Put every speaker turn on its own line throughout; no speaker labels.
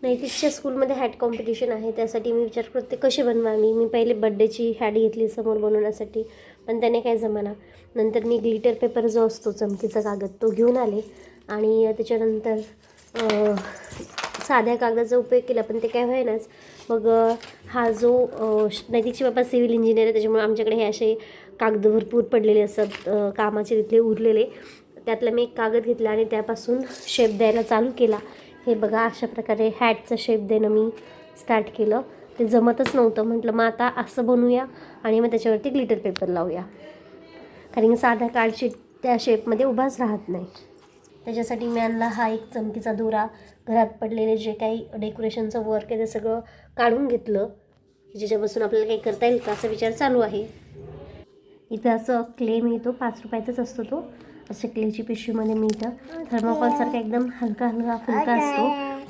नैतिकच्या स्कूलमध्ये hat competition आहे, त्यासाठी मी विचार करते कशी बनवावी. मी पहिले बड्डेची हॅट घेतली समोर बनवण्यासाठी, पण त्याने काय जमाना. नंतर मी ग्लिटर पेपर जो असतो चमकीचा कागद तो घेऊन आले आणि त्याच्यानंतर साध्या कागदाचा उपयोग केला, पण ते काय होईनाच. मग हा जो नैतिकचे बाबा सिव्हिल इंजिनियर आहे, त्याच्यामुळे आमच्याकडे हे असे कागद भरपूर पडलेले असतात कामाचे तिथले उरलेले. त्यातला मी एक कागद घेतला आणि त्यापासून शेप द्यायला चालू केला. हे बघा, अशा प्रकारे हॅटचा शेप देणं मी स्टार्ट केलं. ते जमतच नव्हतं. म्हटलं मग आता असं बनवूया आणि मग त्याच्यावरती ग्लिटर पेपर लावूया, कारण साधा कार्डशीट त्या शेपमध्ये उभाच राहत नाही. त्याच्यासाठी मी आणला हा एक चमकीचा दोरा. घरात पडलेले जे काही डेकोरेशनचं वर्क आहे ते सगळं काढून घेतलं, ज्याच्यापासून आपल्याला काही करता येईल का असा विचार चालू आहे. इथं असं क्ले मिळतो, 5 रुपयाचाच असतो तो. असं क्लेची पिशवीमध्ये मिळतं. थर्माकोलसारखा एकदम हलका हलका फुलका असतो.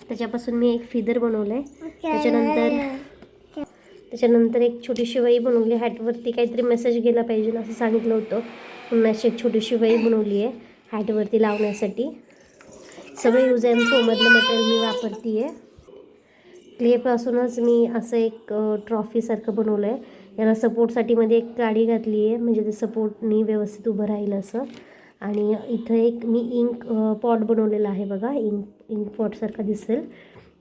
त्याच्यापासून मी एक फिदर बनवलं आहे. त्याच्यानंतर एक छोटीशी वही बनवली. हॅटवरती काहीतरी मेसेज गेला पाहिजे असं सांगितलं होतं, म्हणून अशी एक छोटीशी वही बनवली आहे हॅटवरती लावण्यासाठी. सगळे यूज अँड थ्रोमधलं मटेरियल मी वापरते आहे. क्लेपासूनच मी असं एक ट्रॉफीसारखं बनवलं आहे. याला सपोर्टसाठी मध्ये एक काडी घातली आहे, म्हणजे ते सपोर्टनी व्यवस्थित उभं राहील असं. आणि इथं एक मी इंक पॉट बनवलेला आहे बघा, इंक पॉटसारखा दिसेल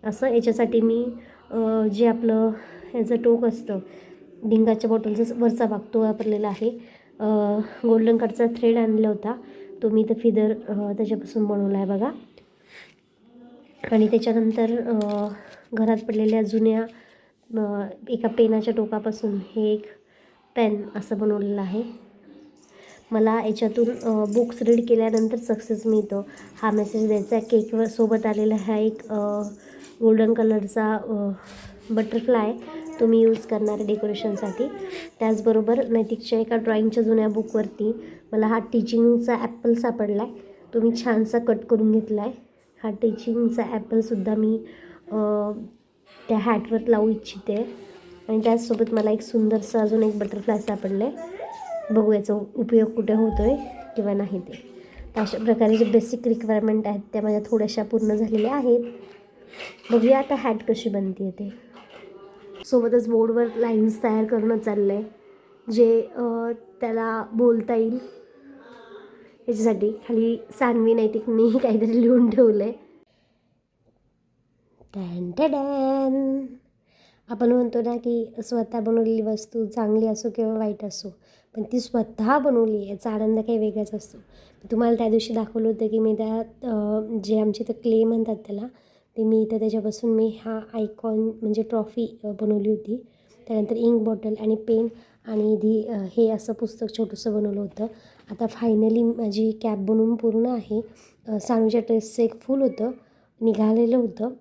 असं. याच्यासाठी मी जे आपलं ह्याचं टोक असतं डिंगाच्या बॉटलचा वरचा भाग तो वापरलेला आहे. गोल्डन कटचा थ्रेड आणला होता, तो मी इथं फिदर त्याच्यापासून बनवला आहे बघा. आणि त्याच्यानंतर घरात पडलेल्या जुन्या एका पेनाच्या टोकापासून हे एक पेन असं बनवलेलं आहे. मला याच्यातून बुक्स रीड केल्यानंतर सक्सेस मिळतो हा मेसेज द्यायचा. केकवर सोबत आलेला हा एक गोल्डन कलरचा बटरफ्लाय तो मी यूज करणार आहे डेकोरेशनसाठी. त्याचबरोबर नैतिकच्या एका ड्रॉइंगच्या जुन्या बुकवरती मला हा टीचिंगचा ॲपल सापडला आहे, तो मी छानसा कट करून घेतला आहे. हा टीचिंगचा ॲपलसुद्धा मी त्या हॅटवर लावू इच्छिते. आणि त्याचसोबत मला एक सुंदरसा अजून एक बटरफ्लाय सापडलं आहे. बघू याचा उपयोग कुठे होतो आहे किंवा नाही ते. अशा प्रकारे जे बेसिक रिक्वायरमेंट आहेत त्या माझ्या थोड्याशा पूर्ण झालेल्या आहेत. बघूया आता हॅट कशी बनते ते. सोबतच बोर्डवर लाईन्स तयार करणं चाललं आहे, जे त्याला बोलता येईल याच्यासाठी. खाली सान्वी नैतिकनी काहीतरी लिहून ठेवलं आहे. Dan dan. आपण म्हणतो ना की स्वतः बनवलेली वस्तू चांगली असो किंवा वाईट असो, पण ती स्वतः बनवली याचा आनंद काही वेगळाच असतो. तुम्हाला त्या दिवशी दाखवलं होतं की मी त्या जे आमचे तर क्ले म्हणतात त्याला, ते मी इथं त्याच्यापासून मी हा आयकॉन म्हणजे ट्रॉफी बनवली होती. त्यानंतर इंक बॉटल आणि पेन आणि हे असं पुस्तक छोटंसं बनवलं होतं. आता फायनली माझी कॅप बनवून पूर्ण आहे. सानूच्या ड्रेसचं एक फूल होतं निघालेलं होतं,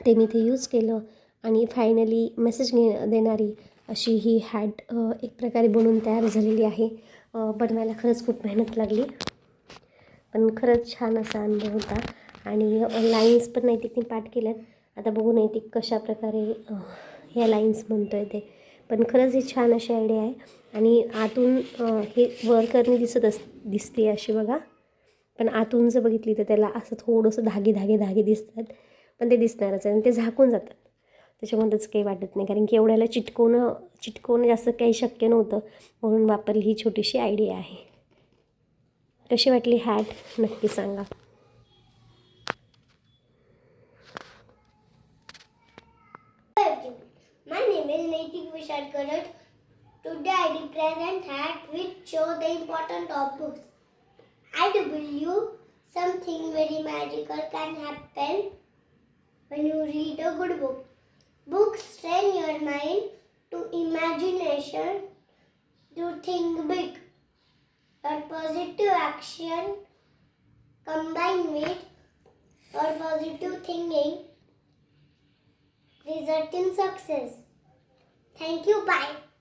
ते मी ते यूज केलं. आणि फायनली मेसेज देणारी अशी ही हॅट एक प्रकारे बनवून तयार झालेली आहे. बनवायला खरंच खूप मेहनत लागली, पण खरंच छान असा अनुभव होता. आणि लाईन्स पण नैतिकने पाठ केल्यात. आता बघू नैतिक कशा प्रकारे ह्या लाईन्स म्हणतो आहे ते. पण खरंच ही छान अशी आयडिया आहे. आणि आतून हे वर्करनी दिसते अशी बघा, पण आतून जर बघितली तर त्याला असं थोडंसं धागे दिसतात, पण ते दिसणारच आहे आणि ते झाकून जातात. त्याच्यामुळे त्याचं काही वाटत नाही, कारण की एवढ्याला चिटकवणं जास्त काही शक्य नव्हतं, म्हणून वापरली ही छोटीशी आयडिया आहे. कशी वाटली हॅट नक्की सांगा.
My name is Naitik Vishal Karat. Today I represent hat which show the importance of books. I do believe something very magical can happen when you read a good book. Books train your mind to imagination, to think big. Your positive action combined with your positive thinking result in success. Thank you. Bye.